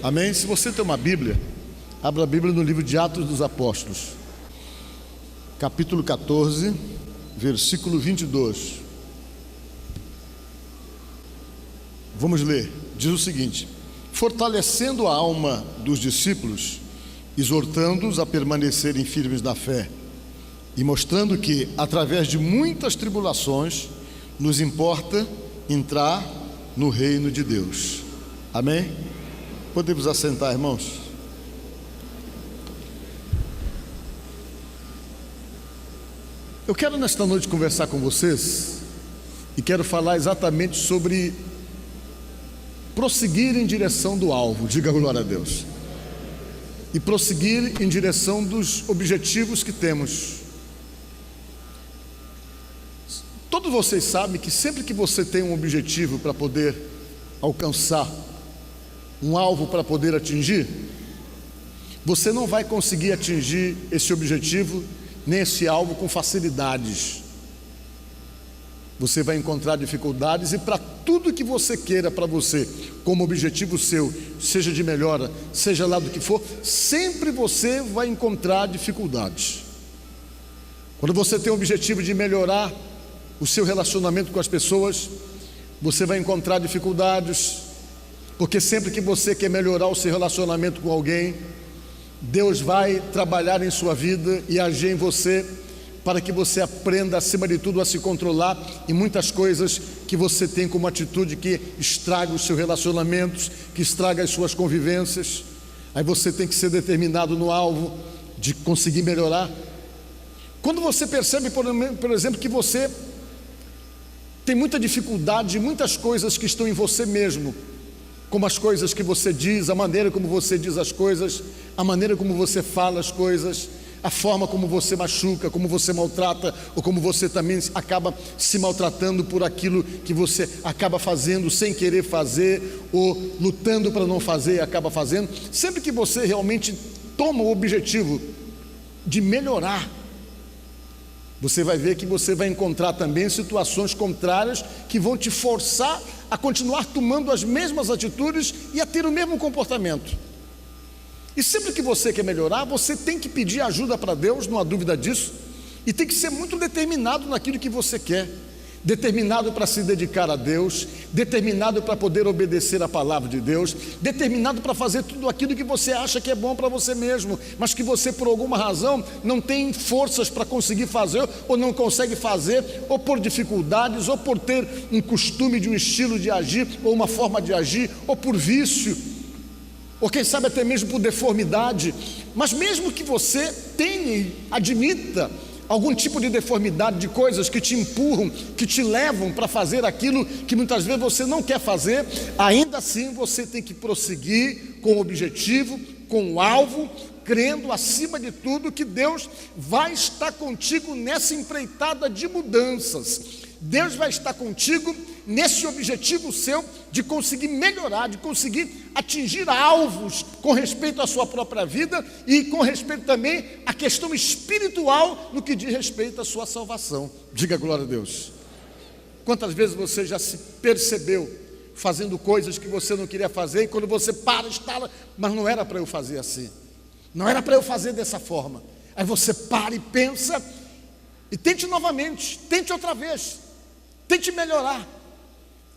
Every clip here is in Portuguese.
Amém? Se você tem uma Bíblia, abra a Bíblia no livro de Atos dos Apóstolos, capítulo 14, versículo 22. Vamos ler. Diz o seguinte: fortalecendo a alma dos discípulos, exortando-os a permanecerem firmes na fé, e mostrando que, através de muitas tribulações, nos importa entrar no reino de Deus. Amém? Podemos assentar, irmãos? Eu quero nesta noite conversar com vocês e quero falar exatamente sobre prosseguir em direção do alvo. Diga glória a Deus. E prosseguir em direção dos objetivos que temos. Todos vocês sabem que sempre que você tem um objetivo para poder alcançar, um alvo para poder atingir, você não vai conseguir atingir esse objetivo nem esse alvo com facilidades. Você vai encontrar dificuldades, e para tudo que você queira para você, como objetivo seu, seja de melhora, seja lá do que for, sempre você vai encontrar dificuldades. Quando você tem o objetivo de melhorar o seu relacionamento com as pessoas, você vai encontrar dificuldades, porque sempre que você quer melhorar o seu relacionamento com alguém, Deus vai trabalhar em sua vida e agir em você, para que você aprenda, acima de tudo, a se controlar em muitas coisas que você tem como atitude que estraga os seus relacionamentos, que estraga as suas convivências. Aí você tem que ser determinado no alvo de conseguir melhorar. Quando você percebe, por exemplo, que você tem muita dificuldade em muitas coisas que estão em você mesmo, como as coisas que você diz, a maneira como você diz as coisas, a maneira como você fala as coisas, a forma como você machuca, como você maltrata, ou como você também acaba se maltratando por aquilo que você acaba fazendo sem querer fazer, ou lutando para não fazer e acaba fazendo. Sempre que você realmente toma o objetivo de melhorar, você vai ver que você vai encontrar também situações contrárias que vão te forçar a continuar tomando as mesmas atitudes e a ter o mesmo comportamento. E sempre que você quer melhorar, você tem que pedir ajuda para Deus, não há dúvida disso, e tem que ser muito determinado naquilo que você quer, determinado para se dedicar a Deus, determinado para poder obedecer a palavra de Deus, determinado para fazer tudo aquilo que você acha que é bom para você mesmo, mas que você por alguma razão não tem forças para conseguir fazer, ou não consegue fazer, ou por dificuldades, ou por ter um costume de um estilo de agir, ou uma forma de agir, ou por vício, ou quem sabe até mesmo por deformidade. Mas mesmo que você tenha e admita algum tipo de deformidade, de coisas que te empurram, que te levam para fazer aquilo que muitas vezes você não quer fazer, ainda assim você tem que prosseguir com o objetivo, com o alvo, crendo acima de tudo que Deus vai estar contigo nessa empreitada de mudanças. Deus vai estar contigo nesse objetivo seu de conseguir melhorar, de conseguir atingir alvos com respeito à sua própria vida e com respeito também à questão espiritual no que diz respeito à sua salvação. Diga glória a Deus. Quantas vezes você já se percebeu fazendo coisas que você não queria fazer, e quando você para, estala, mas não era para eu fazer assim, não era para eu fazer dessa forma. Aí você para e pensa e tente novamente, tente outra vez, tente melhorar,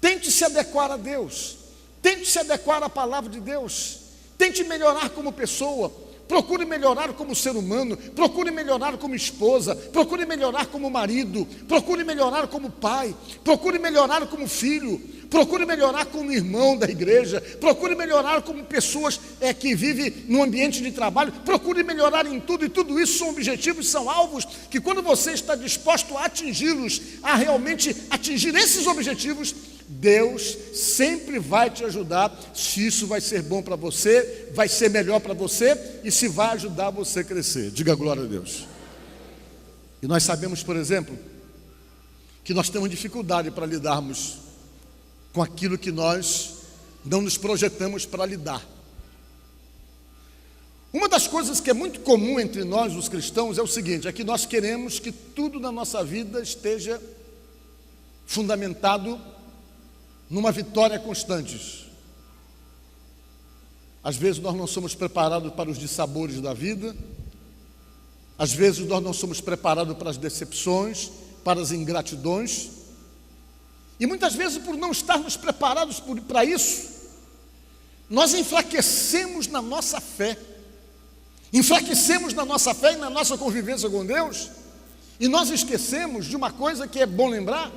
tente se adequar a Deus, tente se adequar à palavra de Deus, tente melhorar como pessoa, procure melhorar como ser humano, procure melhorar como esposa, procure melhorar como marido, procure melhorar como pai, procure melhorar como filho, procure melhorar como irmão da igreja, procure melhorar como pessoas que vivem num ambiente de trabalho, procure melhorar em tudo, e tudo isso são objetivos, são alvos, que quando você está disposto a atingi-los, a realmente atingir esses objetivos, Deus sempre vai te ajudar, se isso vai ser bom para você, vai ser melhor para você, e se vai ajudar você a crescer. Diga glória a Deus. E nós sabemos, por exemplo, que nós temos dificuldade para lidarmos com aquilo que nós não nos projetamos para lidar. Uma das coisas que é muito comum entre nós, os cristãos, é o seguinte: é que nós queremos que tudo na nossa vida esteja fundamentado numa vitória constante. Às vezes nós não somos preparados para os dissabores da vida. Às vezes nós não somos preparados para as decepções, para as ingratidões. E muitas vezes, por não estarmos preparados para isso, nós enfraquecemos na nossa fé. Enfraquecemos na nossa fé e na nossa convivência com Deus. E nós esquecemos de uma coisa que é bom lembrar,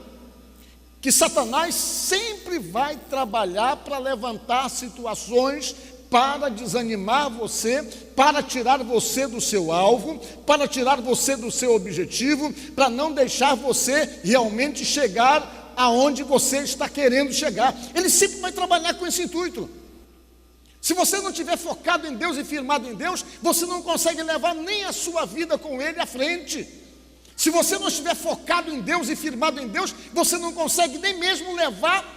que Satanás sempre vai trabalhar para levantar situações para desanimar você, para tirar você do seu alvo, para tirar você do seu objetivo, para não deixar você realmente chegar aonde você está querendo chegar. Ele sempre vai trabalhar com esse intuito. Se você não estiver focado em Deus e firmado em Deus, você não consegue levar nem a sua vida com Ele à frente. Se você não estiver focado em Deus e firmado em Deus, você não consegue nem mesmo levar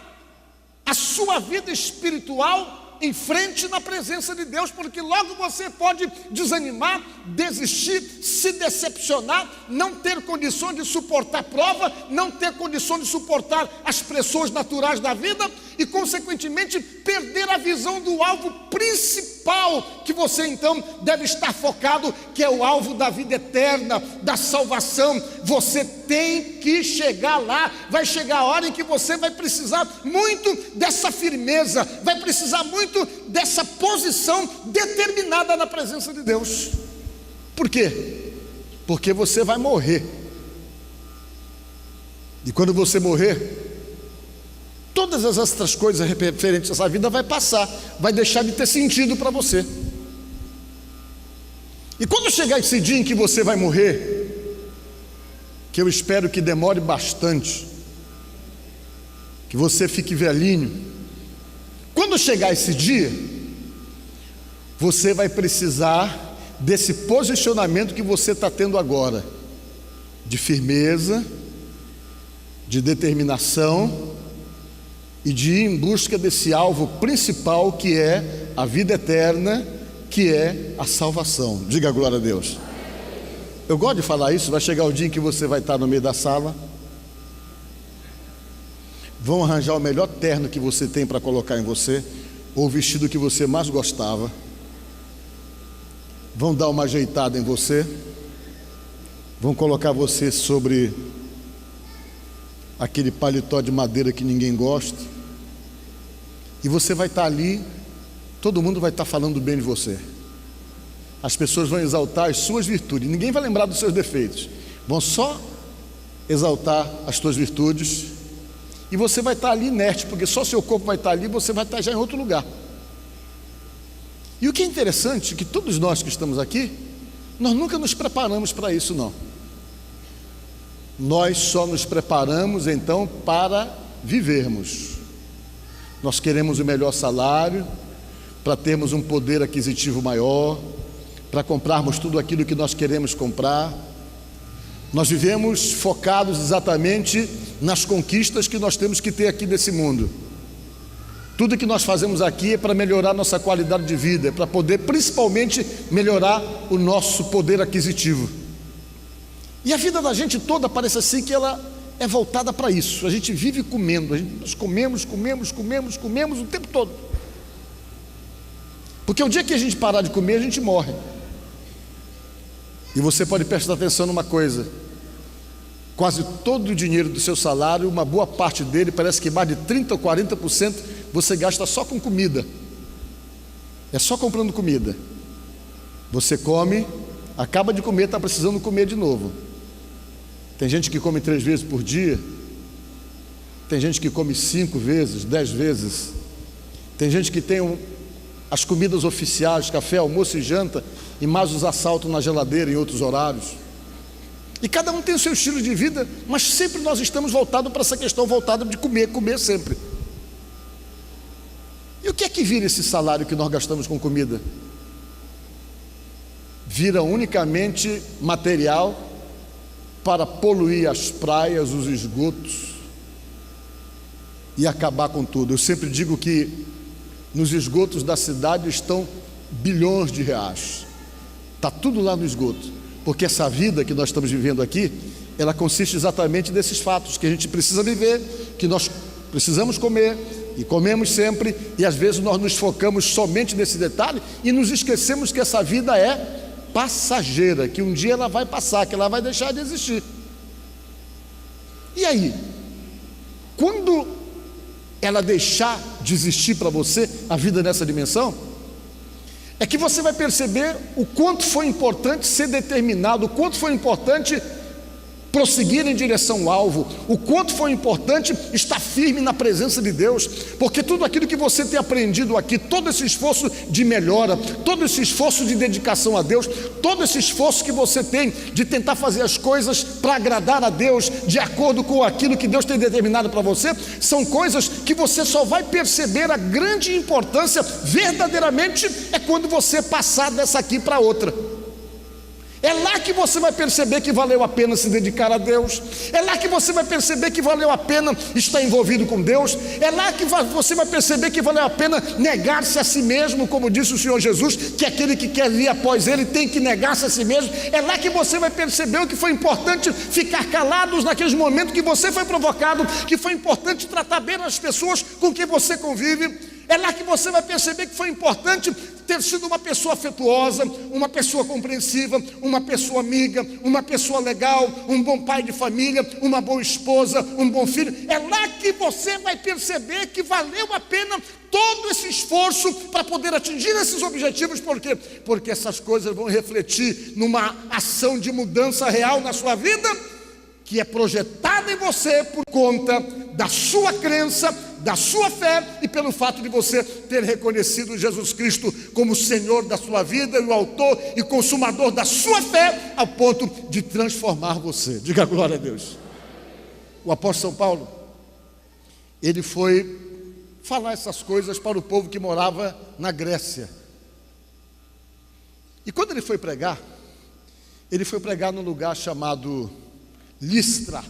a sua vida espiritual em frente na presença de Deus, porque logo você pode desanimar, desistir, se decepcionar, não ter condições de suportar a prova, não ter condições de suportar as pressões naturais da vida e, consequentemente, perder a visão do alvo principal que você então deve estar focado, que é o alvo da vida eterna, da salvação. Você tem que chegar lá. Vai chegar a hora em que você vai precisar muito dessa firmeza, vai precisar muito dessa posição determinada na presença de Deus. Por quê? Porque você vai morrer. E quando você morrer, todas as outras coisas referentes a essa vida vai passar, vai deixar de ter sentido para você. E quando chegar esse dia em que você vai morrer, que eu espero que demore bastante, que você fique velhinho, quando chegar esse dia, você vai precisar desse posicionamento que você está tendo agora, de firmeza, de determinação e de ir em busca desse alvo principal, que é a vida eterna, que é a salvação. Diga glória a Deus. Eu gosto de falar isso. Vai chegar o dia em que você vai estar no meio da sala, vão arranjar o melhor terno que você tem para colocar em você, ou o vestido que você mais gostava, vão dar uma ajeitada em você, vão colocar você sobre aquele paletó de madeira que ninguém gosta, e você vai estar ali, todo mundo vai estar falando bem de você. As pessoas vão exaltar as suas virtudes, ninguém vai lembrar dos seus defeitos, vão só exaltar as suas virtudes. E você vai estar ali inerte, porque só seu corpo vai estar ali, você vai estar já em outro lugar. E o que é interessante é que todos nós que estamos aqui, nós nunca nos preparamos para isso, não. Nós só nos preparamos então para vivermos. Nós queremos o melhor salário, para termos um poder aquisitivo maior, para comprarmos tudo aquilo que nós queremos comprar. Nós vivemos focados exatamente nas conquistas que nós temos que ter aqui nesse mundo. Tudo que nós fazemos aqui é para melhorar nossa qualidade de vida, é para poder principalmente melhorar o nosso poder aquisitivo. E a vida da gente toda parece assim que ela é voltada para isso. A gente vive comendo, nós comemos o tempo todo. Porque o dia que a gente parar de comer, a gente morre. E você pode prestar atenção numa coisa: quase todo o dinheiro do seu salário, uma boa parte dele, parece que mais de 30% ou 40%, você gasta só com comida. É só comprando comida. Você come, acaba de comer, está precisando comer de novo. Tem gente que come 3 vezes por dia, tem gente que come 5 vezes, 10 vezes, tem gente que tem as comidas oficiais, café, almoço e janta, e mais os assaltos na geladeira em outros horários. E cada um tem o seu estilo de vida, mas sempre nós estamos voltados para essa questão voltada de comer sempre. E o que é que vira esse salário que nós gastamos com comida? Vira unicamente material para poluir as praias, os esgotos e acabar com tudo. Eu sempre digo que nos esgotos da cidade estão bilhões de reais. Está tudo lá no esgoto. Porque essa vida que nós estamos vivendo aqui, ela consiste exatamente desses fatos, que a gente precisa viver, que nós precisamos comer, e comemos sempre, e às vezes nós nos focamos somente nesse detalhe e nos esquecemos que essa vida é passageira, que um dia ela vai passar, que ela vai deixar de existir. E aí, quando ela deixar de existir para você, a vida nessa dimensão, é que você vai perceber o quanto foi importante ser determinado, o quanto foi importante prosseguir em direção ao alvo, o quanto foi importante estar firme na presença de Deus, porque tudo aquilo que você tem aprendido aqui, todo esse esforço de melhora, todo esse esforço de dedicação a Deus, todo esse esforço que você tem de tentar fazer as coisas para agradar a Deus, de acordo com aquilo que Deus tem determinado para você, são coisas que você só vai perceber a grande importância verdadeiramente é quando você passar dessa aqui para outra. É lá que você vai perceber que valeu a pena se dedicar a Deus, é lá que você vai perceber que valeu a pena estar envolvido com Deus, é lá que você vai perceber que valeu a pena negar-se a si mesmo, como disse o Senhor Jesus, que aquele que quer vir após Ele tem que negar-se a si mesmo. É lá que você vai perceber o que foi importante ficar calados naqueles momentos que você foi provocado, que foi importante tratar bem as pessoas com quem você convive. É lá que você vai perceber que foi importante ter sido uma pessoa afetuosa, uma pessoa compreensiva, uma pessoa amiga, uma pessoa legal, um bom pai de família, uma boa esposa, um bom filho. É lá que você vai perceber que valeu a pena todo esse esforço para poder atingir esses objetivos. Por quê? Porque essas coisas vão refletir numa ação de mudança real na sua vida, que é projetada em você por conta da sua crença, da sua fé e pelo fato de você ter reconhecido Jesus Cristo como Senhor da sua vida e o autor e consumador da sua fé, ao ponto de transformar você. Diga glória a Deus. O apóstolo São Paulo, ele foi falar essas coisas para o povo que morava na Grécia. E quando ele foi pregar num lugar chamado Listra.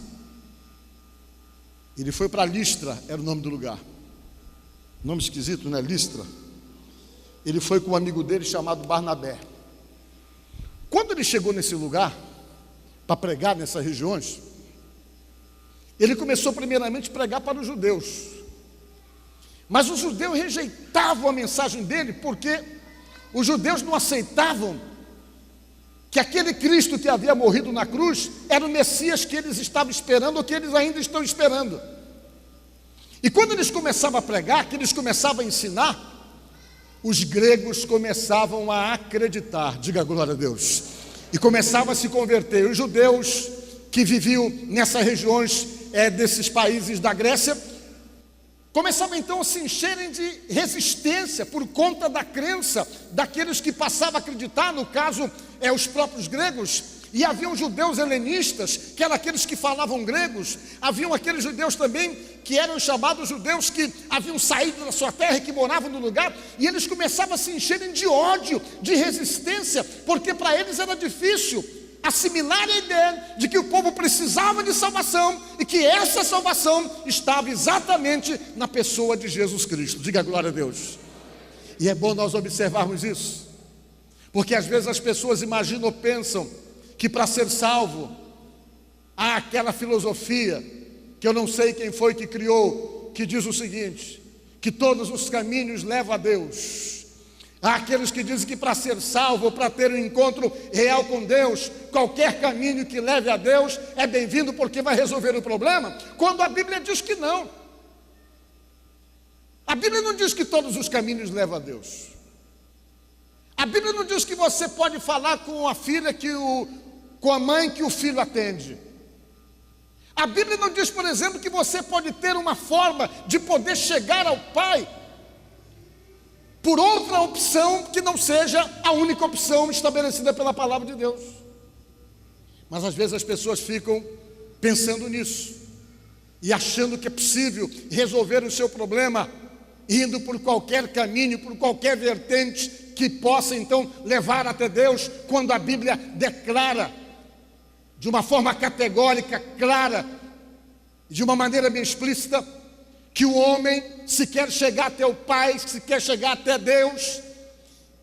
Ele foi para Listra, era o nome do lugar. Nome esquisito, né? Listra. Ele foi com um amigo dele chamado Barnabé. Quando ele chegou nesse lugar, para pregar nessas regiões, ele começou primeiramente a pregar para os judeus. Mas os judeus rejeitavam a mensagem dele, porque os judeus não aceitavam que aquele Cristo que havia morrido na cruz era o Messias que eles estavam esperando, ou que eles ainda estão esperando. E quando eles começavam a pregar, que eles começavam a ensinar, os gregos começavam a acreditar, diga glória a Deus, e começavam a se converter. Os judeus que viviam nessas regiões desses países da Grécia, começavam então a se encherem de resistência por conta da crença daqueles que passavam a acreditar, no caso, os próprios gregos. E haviam judeus helenistas, que eram aqueles que falavam gregos, haviam aqueles judeus também, que eram chamados judeus que haviam saído da sua terra e que moravam no lugar, e eles começavam a se encherem de ódio, de resistência, porque para eles era difícil assimilar a ideia de que o povo precisava de salvação e que essa salvação estava exatamente na pessoa de Jesus Cristo. Diga glória a Deus. E é bom nós observarmos isso, porque às vezes as pessoas imaginam ou pensam que para ser salvo há aquela filosofia que eu não sei quem foi que criou, que diz o seguinte, que todos os caminhos levam a Deus. Há aqueles que dizem que para ser salvo, para ter um encontro real com Deus, qualquer caminho que leve a Deus é bem-vindo porque vai resolver o problema, quando a Bíblia diz que não. A Bíblia não diz que todos os caminhos levam a Deus. A Bíblia não diz que você pode falar com a filha, com a mãe que o filho atende. A Bíblia não diz, por exemplo, que você pode ter uma forma de poder chegar ao Pai por outra opção que não seja a única opção estabelecida pela palavra de Deus. Mas às vezes as pessoas ficam pensando nisso e achando que é possível resolver o seu problema indo por qualquer caminho, por qualquer vertente que possa então levar até Deus, quando a Bíblia declara de uma forma categórica, clara, de uma maneira bem explícita, que o homem, se quer chegar até o Pai, se quer chegar até Deus,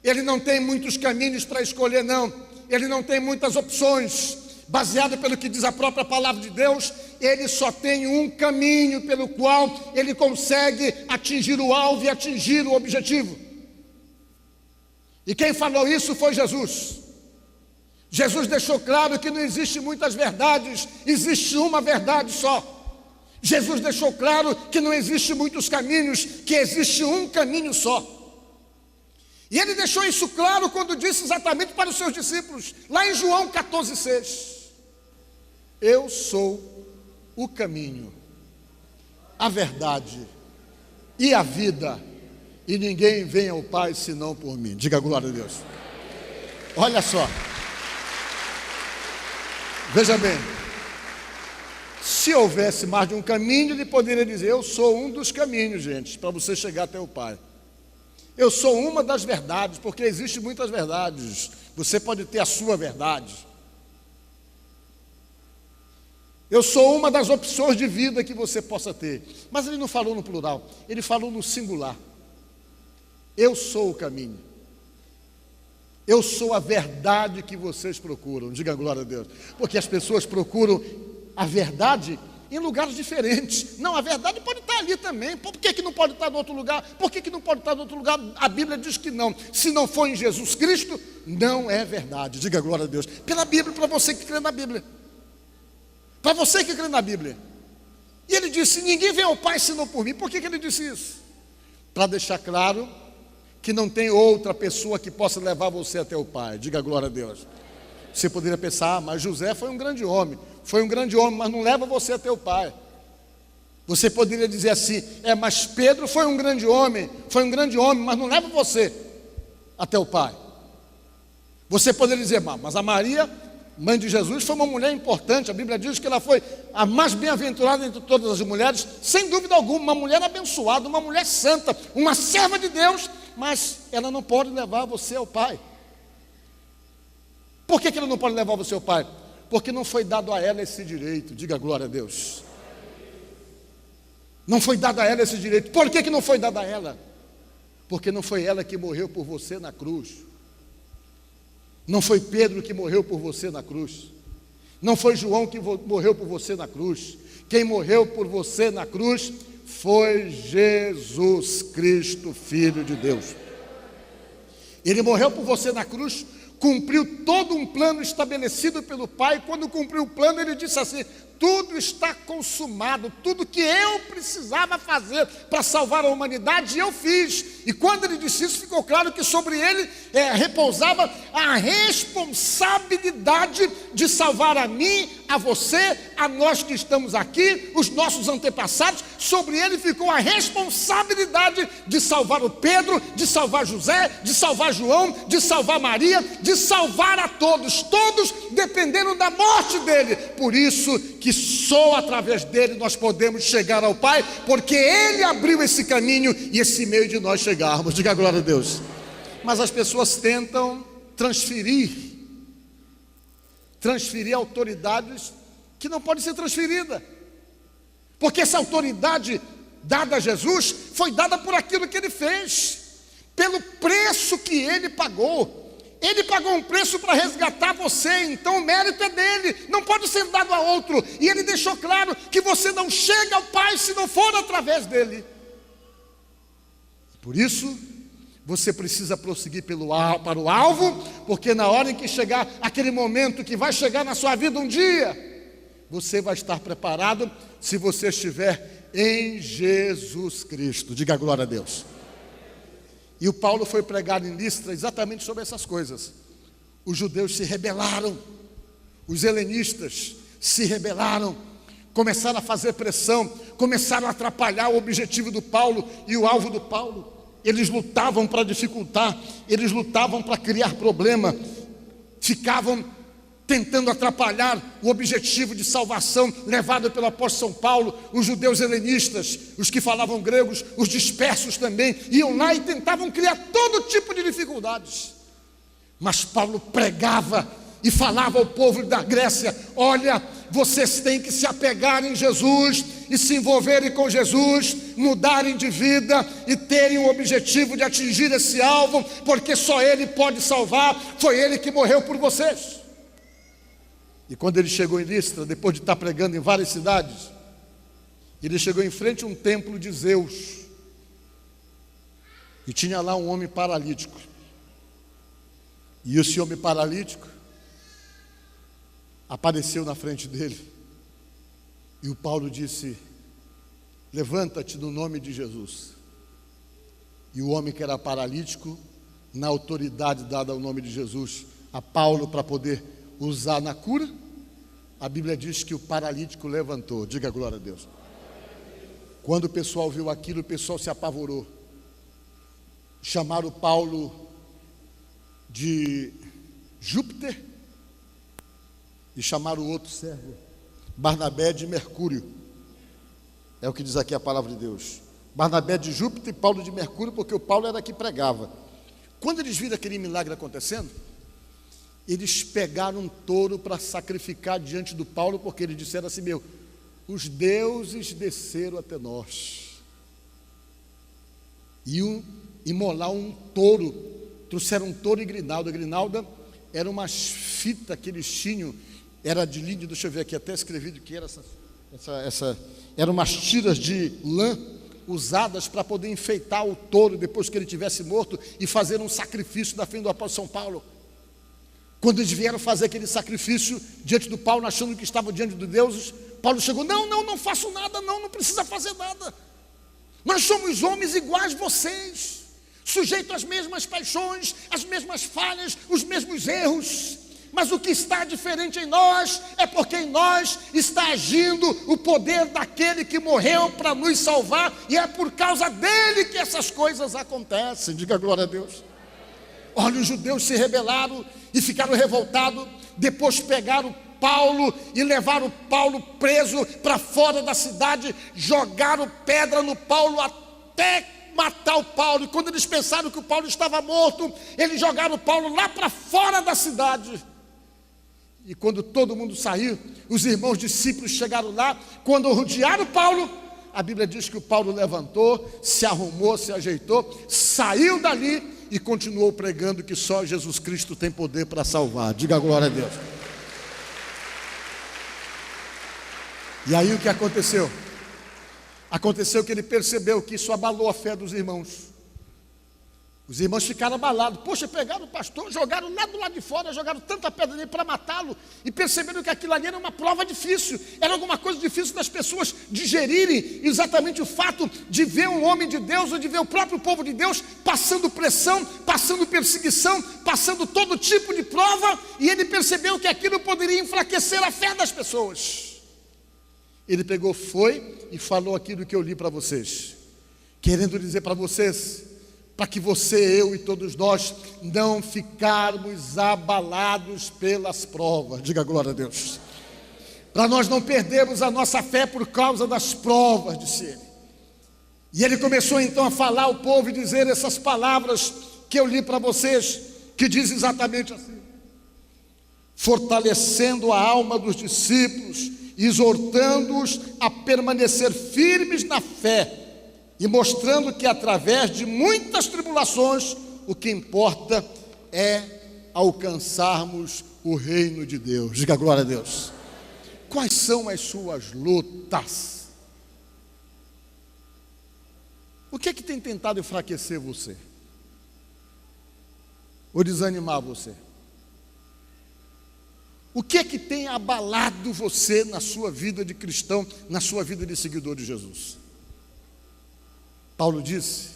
ele não tem muitos caminhos para escolher, não. Ele não tem muitas opções. Baseado pelo que diz a própria palavra de Deus, ele só tem um caminho pelo qual ele consegue atingir o alvo e atingir o objetivo. E quem falou isso foi Jesus. Jesus deixou claro que não existe muitas verdades, existe uma verdade só. Jesus deixou claro que não existe muitos caminhos, que existe um caminho só. E ele deixou isso claro quando disse exatamente para os seus discípulos, lá em João 14,6. Eu sou o caminho, a verdade e a vida, e ninguém vem ao Pai senão por mim. Diga glória a Deus. Olha só. Veja bem. Se houvesse mais de um caminho, ele poderia dizer, eu sou um dos caminhos, gente, para você chegar até o Pai. Eu sou uma das verdades, porque existem muitas verdades. Você pode ter a sua verdade. Eu sou uma das opções de vida que você possa ter. Mas ele não falou no plural, ele falou no singular. Eu sou o caminho. Eu sou a verdade que vocês procuram. Diga glória a Deus. Porque as pessoas procuram a verdade em lugares diferentes. Não, a verdade pode estar ali também. Por que não pode estar em outro lugar? Por que não pode estar em outro lugar? A Bíblia diz que não. Se não for em Jesus Cristo, não é verdade. Diga glória a Deus. Pela Bíblia, para você que crê na Bíblia. Para você que crê na Bíblia. E ele disse, ninguém vem ao Pai senão por mim. Por que ele disse isso? Para deixar claro que não tem outra pessoa que possa levar você até o Pai. Diga glória a Deus. Você poderia pensar, mas José foi um grande homem. Foi um grande homem, mas não leva você até o Pai. Você poderia dizer assim, mas Pedro foi um grande homem, mas não leva você até o Pai. Você poderia dizer, mas a Maria, mãe de Jesus, foi uma mulher importante. A Bíblia diz que ela foi a mais bem-aventurada entre todas as mulheres, sem dúvida alguma, uma mulher abençoada, uma mulher santa, uma serva de Deus, mas ela não pode levar você ao Pai. Por que ela não pode levar você ao Pai? Porque não foi dado a ela esse direito. Diga glória a Deus. Não foi dado a ela esse direito. Por que não foi dado a ela? Porque não foi ela que morreu por você na cruz. Não foi Pedro que morreu por você na cruz. Não foi João que morreu por você na cruz. Quem morreu por você na cruz foi Jesus Cristo, Filho de Deus. Ele morreu por você na cruz, cumpriu todo um plano estabelecido pelo Pai. Quando cumpriu o plano, ele disse assim, tudo está consumado, tudo que eu precisava fazer para salvar a humanidade, eu fiz. E quando ele disse isso, ficou claro que sobre ele repousava a responsabilidade de salvar a mim, a você, a nós que estamos aqui, os nossos antepassados. Sobre ele ficou a responsabilidade de salvar o Pedro, de salvar José, de salvar João, de salvar Maria, de salvar a todos. Todos dependeram da morte dele. Por isso que só através dele nós podemos chegar ao Pai, porque ele abriu esse caminho e esse meio de nós chegarmos. Diga glória a Deus. Mas as pessoas tentam transferir autoridades que não podem ser transferidas, porque essa autoridade dada a Jesus foi dada por aquilo que ele fez, pelo preço que ele pagou. Ele pagou um preço para resgatar você, então o mérito é dele, não pode ser dado a outro. E ele deixou claro que você não chega ao Pai se não for através dele. Por isso, você precisa prosseguir para o alvo, porque na hora em que chegar aquele momento que vai chegar na sua vida um dia, você vai estar preparado se você estiver em Jesus Cristo. Diga glória a Deus. E o Paulo foi pregar em Listra exatamente sobre essas coisas. Os judeus se rebelaram, os helenistas se rebelaram, começaram a fazer pressão, começaram a atrapalhar o objetivo do Paulo e o alvo do Paulo. Eles lutavam para dificultar, eles lutavam para criar problema, ficavam tentando atrapalhar o objetivo de salvação levado pelo apóstolo São Paulo. Os judeus helenistas, os que falavam gregos, os dispersos também, iam lá e tentavam criar todo tipo de dificuldades. Mas Paulo pregava e falava ao povo da Grécia, olha, vocês têm que se apegar em Jesus e se envolverem com Jesus, mudarem de vida e terem o objetivo de atingir esse alvo, porque só Ele pode salvar, foi Ele que morreu por vocês. E quando ele chegou em Listra, depois de estar pregando em várias cidades, ele chegou em frente a um templo de Zeus. E tinha lá um homem paralítico. E esse homem paralítico apareceu na frente dele. E o Paulo disse: levanta-te no nome de Jesus. E o homem que era paralítico, na autoridade dada ao nome de Jesus a Paulo para poder usar na cura, a Bíblia diz que o paralítico levantou. Diga glória a Deus. Quando o pessoal viu aquilo, o pessoal se apavorou. Chamaram Paulo de Júpiter e chamaram o outro servo, Barnabé, de Mercúrio. É o que diz aqui a palavra de Deus. Barnabé de Júpiter e Paulo de Mercúrio, porque o Paulo era que pregava. Quando eles viram aquele milagre acontecendo, eles pegaram um touro para sacrificar diante do Paulo, porque eles disseram assim: os deuses desceram até nós. Iam imolar um touro, trouxeram um touro e grinalda. A grinalda era umas fitas que eles tinham, era de linho, deixa eu ver aqui, até escrevi do que era eram umas tiras de lã, usadas para poder enfeitar o touro depois que ele tivesse morto e fazer um sacrifício na frente do apóstolo São Paulo. Quando eles vieram fazer aquele sacrifício diante do Paulo, achando que estavam diante de deuses, Paulo chegou: não faço nada, não precisa fazer nada. Nós somos homens iguais a vocês, sujeitos às mesmas paixões, às mesmas falhas, os mesmos erros. Mas o que está diferente em nós é porque em nós está agindo o poder daquele que morreu para nos salvar, e é por causa dele que essas coisas acontecem. Diga glória a Deus. Olha, os judeus se rebelaram e ficaram revoltados. Depois pegaram Paulo e levaram Paulo preso para fora da cidade, jogaram pedra no Paulo até matar o Paulo. E quando eles pensaram que o Paulo estava morto, eles jogaram o Paulo lá para fora da cidade. E quando todo mundo saiu, os irmãos discípulos chegaram lá. Quando rodearam Paulo, a Bíblia diz que o Paulo levantou, se arrumou, se ajeitou, saiu dali e continuou pregando que só Jesus Cristo tem poder para salvar. Diga glória a Deus. E aí o que aconteceu? Aconteceu que ele percebeu que isso abalou a fé dos irmãos. Os irmãos ficaram abalados. Poxa, pegaram o pastor, jogaram lá do lado de fora, jogaram tanta pedra nele para matá-lo, e perceberam que aquilo ali era uma prova difícil, era alguma coisa difícil das pessoas digerirem, exatamente o fato de ver um homem de Deus, ou de ver o próprio povo de Deus passando pressão, passando perseguição, passando todo tipo de prova, e ele percebeu que aquilo poderia enfraquecer a fé das pessoas. Ele pegou, foi e falou aquilo que eu li para vocês, querendo dizer para vocês, para que você, eu e todos nós não ficarmos abalados pelas provas. Diga glória a Deus. Para nós não perdermos a nossa fé por causa das provas, disse ele. E ele começou então a falar ao povo e dizer essas palavras que eu li para vocês, que diz exatamente assim: fortalecendo a alma dos discípulos, exortando-os a permanecer firmes na fé, e mostrando que através de muitas tribulações, o que importa é alcançarmos o reino de Deus. Diga glória a Deus. Quais são as suas lutas? O que é que tem tentado enfraquecer você? Ou desanimar você? O que é que tem abalado você na sua vida de cristão, na sua vida de seguidor de Jesus? Paulo disse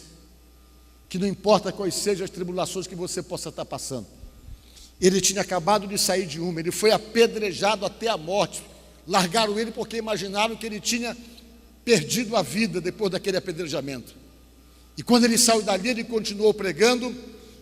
que não importa quais sejam as tribulações que você possa estar passando. Ele tinha acabado de sair de uma, ele foi apedrejado até a morte. Largaram ele porque imaginaram que ele tinha perdido a vida depois daquele apedrejamento. E quando ele saiu dali, ele continuou pregando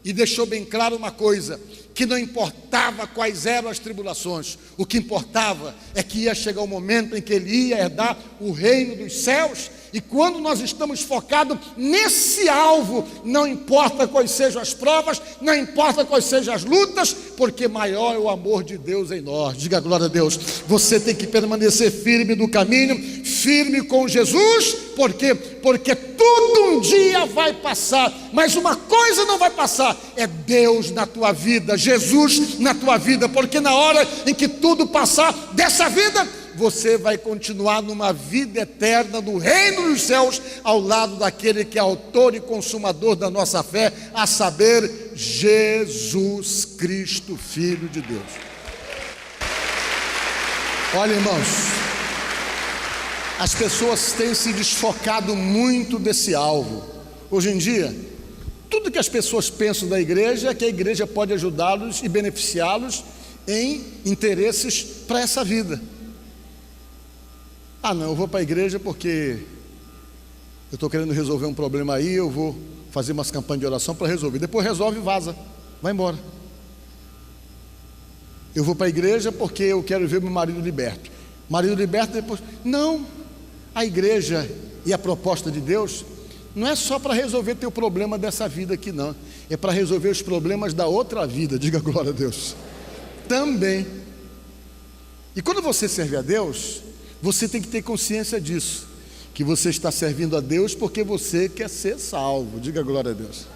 e deixou bem claro uma coisa: que não importava quais eram as tribulações, o que importava é que ia chegar o momento em que ele ia herdar o reino dos céus. E quando nós estamos focados nesse alvo, não importa quais sejam as provas, não importa quais sejam as lutas, porque maior é o amor de Deus em nós. Diga glória a Deus. Você tem que permanecer firme no caminho, firme com Jesus, porque tudo um dia vai passar, mas uma coisa não vai passar, é Deus na tua vida, Jesus na tua vida, porque na hora em que tudo passar dessa vida, você vai continuar numa vida eterna no reino dos céus, ao lado daquele que é autor e consumador da nossa fé, a saber, Jesus Cristo, Filho de Deus. Olha, irmãos, as pessoas têm se desfocado muito desse alvo. Hoje em dia, tudo que as pessoas pensam da igreja é que a igreja pode ajudá-los e beneficiá-los em interesses para essa vida. Ah, não, eu vou para a igreja porque eu estou querendo resolver um problema aí, eu vou fazer umas campanhas de oração para resolver. Depois resolve e vaza, vai embora. Eu vou para a igreja porque eu quero ver meu marido liberto. Marido liberto depois... Não, a igreja e a proposta de Deus não é só para resolver teu problema dessa vida aqui, não. É para resolver os problemas da outra vida, diga glória a Deus. Também. E quando você serve a Deus, você tem que ter consciência disso, que você está servindo a Deus porque você quer ser salvo, diga glória a Deus.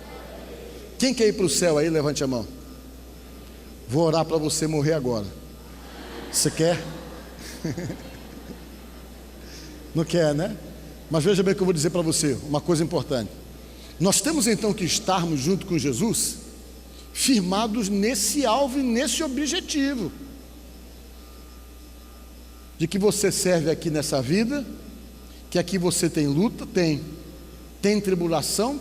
Quem quer ir para o céu aí, levante a mão. Vou orar para você morrer agora. Você quer? Não quer, né? Mas veja bem o que eu vou dizer para você, uma coisa importante. Nós temos então que estarmos junto com Jesus, firmados nesse alvo e nesse objetivo, de que você serve aqui nessa vida, que aqui você tem luta, tem tribulação,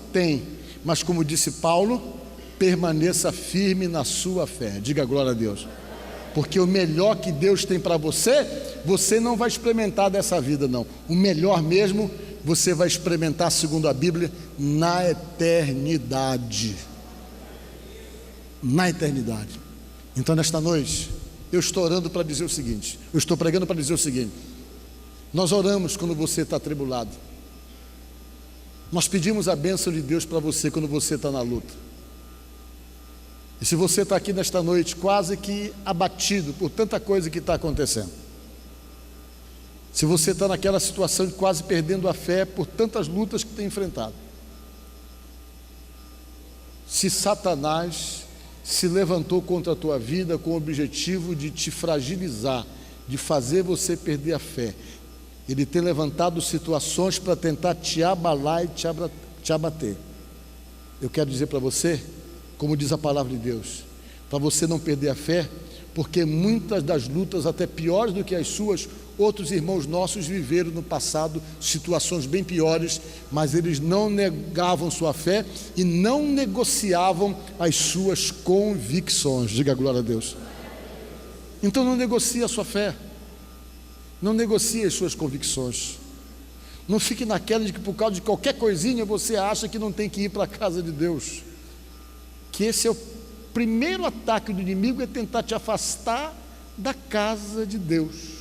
mas como disse Paulo, permaneça firme na sua fé, diga glória a Deus, porque o melhor que Deus tem para você, você não vai experimentar dessa vida não, o melhor mesmo, você vai experimentar segundo a Bíblia, na eternidade, então nesta noite, eu estou orando para dizer o seguinte, eu estou pregando para dizer o seguinte, nós oramos quando você está atribulado, nós pedimos a bênção de Deus para você quando você está na luta, e se você está aqui nesta noite quase que abatido por tanta coisa que está acontecendo, se você está naquela situação de quase perdendo a fé por tantas lutas que tem enfrentado, se Satanás se levantou contra a tua vida com o objetivo de te fragilizar, de fazer você perder a fé, ele tem levantado situações para tentar te abalar e te abater. Eu quero dizer para você, como diz a palavra de Deus, para você não perder a fé, porque muitas das lutas, até piores do que as suas, outros irmãos nossos viveram no passado situações bem piores, mas eles não negavam sua fé e não negociavam as suas convicções, diga glória a Deus. Então não negocie a sua fé, não negocie as suas convicções, não fique naquela de que por causa de qualquer coisinha você acha que não tem que ir para a casa de Deus, que esse é o primeiro ataque do inimigo, é tentar te afastar da casa de Deus.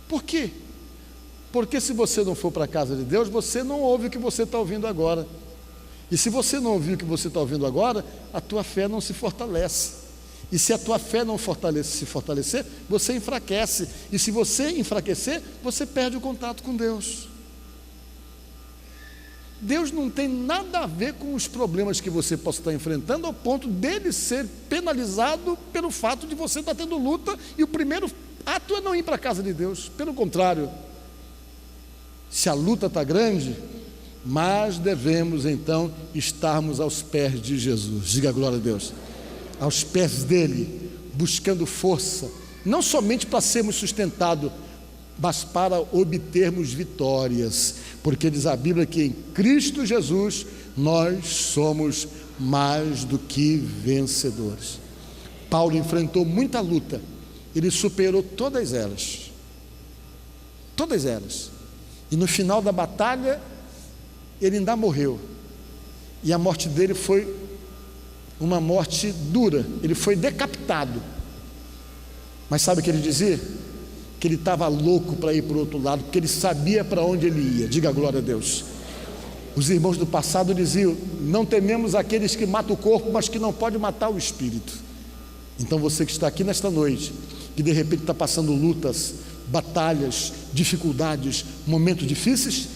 Por quê? Porque se você não for para a casa de Deus, você não ouve o que você está ouvindo agora, e se você não ouvir o que você está ouvindo agora, a tua fé não se fortalece, e se a tua fé não se fortalecer, você enfraquece, e se você enfraquecer, você perde o contato com Deus. Deus não tem nada a ver com os problemas que você possa estar enfrentando, ao ponto dele ser penalizado pelo fato de você estar tendo luta, e o primeiro ato é não ir para a casa de Deus. Pelo contrário, se a luta está grande, mas devemos então estarmos aos pés de Jesus, diga glória a Deus, aos pés dele, buscando força, não somente para sermos sustentados, mas para obtermos vitórias, porque diz a Bíblia que em Cristo Jesus nós somos mais do que vencedores. Paulo enfrentou muita luta, ele superou todas elas, e no final da batalha ele ainda morreu, e a morte dele foi uma morte dura, ele foi decapitado, mas sabe o que ele dizia? Que ele estava louco para ir para o outro lado, porque ele sabia para onde ele ia, diga glória a Deus. Os irmãos do passado diziam, não tememos aqueles que matam o corpo, mas que não podem matar o espírito. Então você que está aqui nesta noite, que de repente está passando lutas, batalhas, dificuldades, momentos difíceis,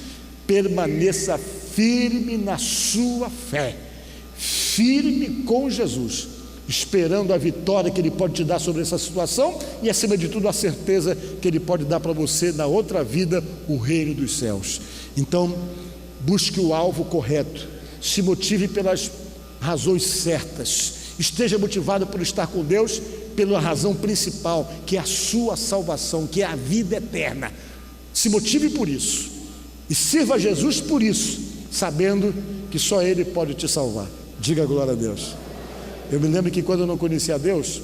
permaneça firme na sua fé, firme com Jesus, esperando a vitória que Ele pode te dar sobre essa situação e, acima de tudo, a certeza que Ele pode dar para você na outra vida, o reino dos céus. Então, busque o alvo correto, se motive pelas razões certas, esteja motivado por estar com Deus pela razão principal, que é a sua salvação, que é a vida eterna. Se motive por isso e sirva a Jesus por isso, sabendo que só Ele pode te salvar. Diga glória a Deus. Eu me lembro que quando eu não conhecia Deus,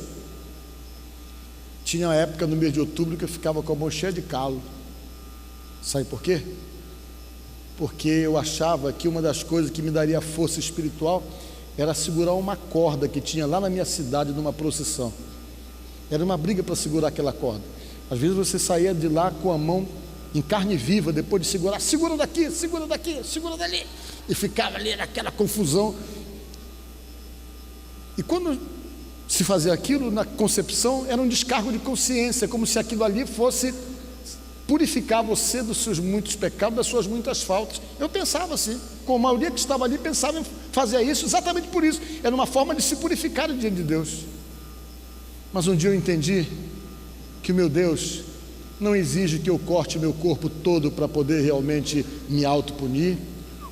tinha uma época no mês de outubro que eu ficava com a mão cheia de calo. Sabe por quê? Porque eu achava que uma das coisas que me daria força espiritual era segurar uma corda que tinha lá na minha cidade numa procissão. Era uma briga para segurar aquela corda. Às vezes você saía de lá com a mão em carne viva, depois de segurar, segura daqui, segura dali, e ficava ali naquela confusão. E quando se fazia aquilo, na concepção, era um descargo de consciência, como se aquilo ali fosse purificar você dos seus muitos pecados, das suas muitas faltas. Eu pensava assim, como a maioria que estava ali pensava em fazer isso, exatamente por isso, era uma forma de se purificar diante de Deus. Mas um dia eu entendi que o meu Deus não exige que eu corte meu corpo todo para poder realmente me autopunir.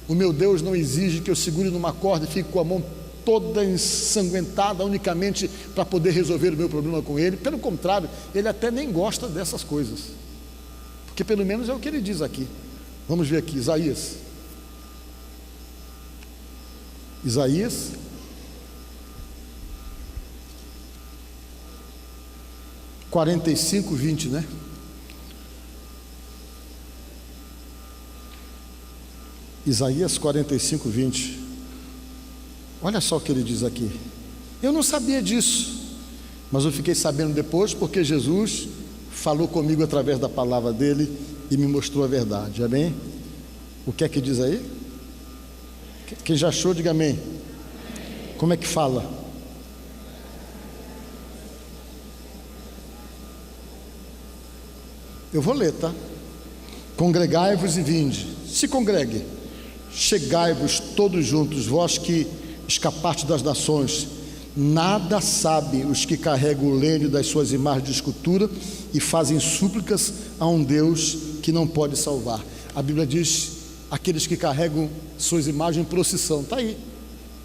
O meu Deus não exige que eu segure numa corda e fique com a mão toda ensanguentada unicamente para poder resolver o meu problema com Ele. Pelo contrário, Ele até nem gosta dessas coisas, porque pelo menos é o que Ele diz aqui. Vamos ver aqui, Isaías 45:20, né? Isaías 45:20. Olha só o que ele diz aqui. Eu não sabia disso, mas eu fiquei sabendo depois, porque Jesus falou comigo através da palavra dele e me mostrou a verdade. Amém? O que é que diz aí? Quem já achou, diga amém. Como é que fala? Eu vou ler, tá? Congregai-vos e vinde. Se congregue. Chegai-vos todos juntos, vós que escapaste das nações. Nada sabem os que carregam o lenho das suas imagens de escultura e fazem súplicas a um Deus que não pode salvar. A Bíblia diz, aqueles que carregam suas imagens em procissão. Está aí.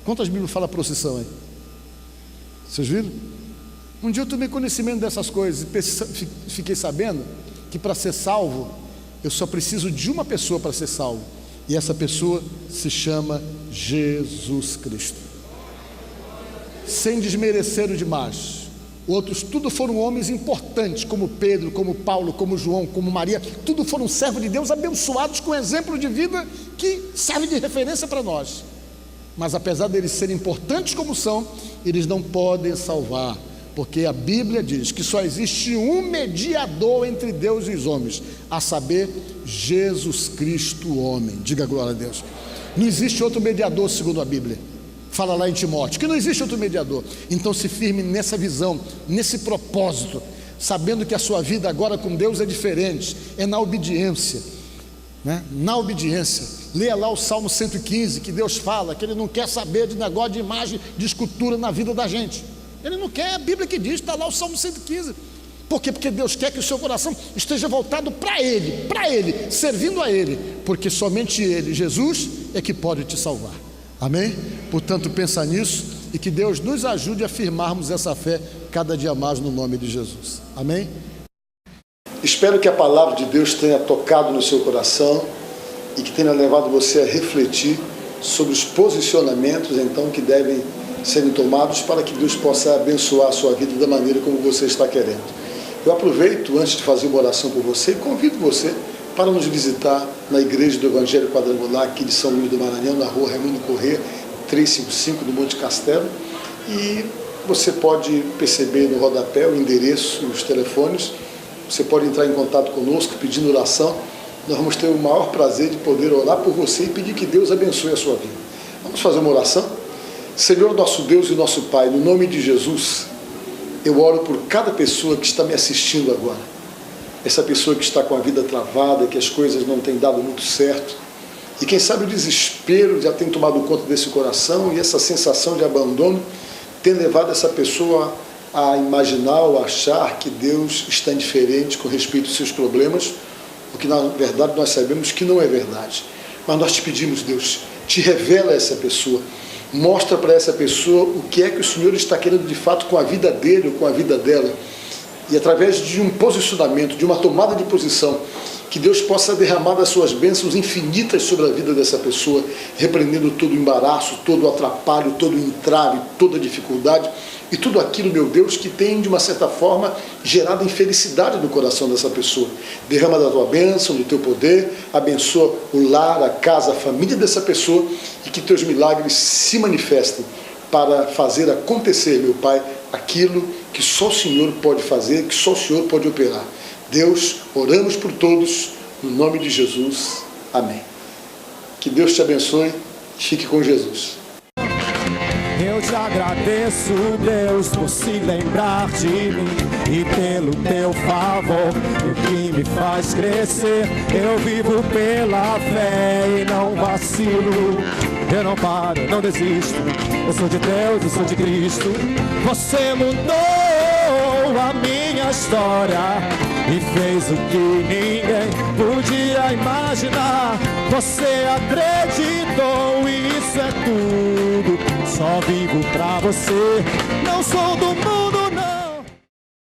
Quantas Bíblias fala procissão aí? Vocês viram? Um dia eu tomei conhecimento dessas coisas e fiquei sabendo que para ser salvo, eu só preciso de uma pessoa para ser salvo. E essa pessoa se chama Jesus Cristo. Sem desmerecer o demais, outros tudo foram homens importantes, como Pedro, como Paulo, como João, como Maria. Tudo foram servos de Deus, abençoados, com exemplo de vida que serve de referência para nós. Mas apesar deles serem importantes como são, eles não podem salvar, porque a Bíblia diz que só existe um mediador entre Deus e os homens, a saber, Jesus Cristo, o homem. Diga glória a Deus. Não existe outro mediador, segundo a Bíblia. Fala lá em Timóteo, que não existe outro mediador. Então se firme nessa visão, nesse propósito, sabendo que a sua vida agora com Deus é diferente, é na obediência, né? Na obediência. Leia lá o Salmo 115, que Deus fala que Ele não quer saber de negócio de imagem, de escultura na vida da gente. Ele não quer, a Bíblia que diz, está lá o Salmo 115. Por quê? Porque Deus quer que o seu coração esteja voltado para Ele, servindo a Ele, porque somente Ele, Jesus, é que pode te salvar. Amém? Portanto, pensa nisso e que Deus nos ajude a firmarmos essa fé cada dia mais no nome de Jesus. Amém? Espero que a palavra de Deus tenha tocado no seu coração e que tenha levado você a refletir sobre os posicionamentos, então, que devem serem tomados para que Deus possa abençoar a sua vida da maneira como você está querendo. Eu aproveito, antes de fazer uma oração por você, e convido você para nos visitar na Igreja do Evangelho Quadrangular, aqui de São Luís do Maranhão, na rua Raimundo Corrêa, 355 do Monte Castelo. E você pode perceber no rodapé o endereço e os telefones. Você pode entrar em contato conosco pedindo oração. Nós vamos ter o maior prazer de poder orar por você e pedir que Deus abençoe a sua vida. Vamos fazer uma oração? Senhor, nosso Deus e nosso Pai, no nome de Jesus, eu oro por cada pessoa que está me assistindo agora. essa pessoa que está com a vida travada, que as coisas não têm dado muito certo, e quem sabe o desespero já tem tomado conta desse coração, e essa sensação de abandono tem levado essa pessoa a imaginar ou achar que Deus está indiferente com respeito aos seus problemas, o que na verdade nós sabemos que não é verdade. Mas nós te pedimos, Deus, te revela essa pessoa, mostra para essa pessoa o que é que o Senhor está querendo de fato com a vida dele ou com a vida dela, e através de um posicionamento, de uma tomada de posição, que Deus possa derramar as suas bênçãos infinitas sobre a vida dessa pessoa, repreendendo todo o embaraço, todo o atrapalho, todo o entrave, toda a dificuldade e tudo aquilo, meu Deus, que tem de uma certa forma gerado infelicidade no coração dessa pessoa. Derrama da tua bênção, do teu poder, abençoa o lar, a casa, a família dessa pessoa, e que teus milagres se manifestem para fazer acontecer, meu Pai, aquilo que só o Senhor pode fazer, que só o Senhor pode operar. Deus, oramos por todos, no nome de Jesus. Amém. Que Deus te abençoe. Fique com Jesus. Eu te agradeço, Deus, por se lembrar de mim e pelo teu favor, o que me faz crescer. Eu vivo pela fé e não vacilo. Eu não paro, não desisto. Eu sou de Deus, eu sou de Cristo. Você mudou a minha história e fez o que ninguém podia imaginar. Você acreditou e isso é tudo. Só vivo pra você. Não sou do mundo.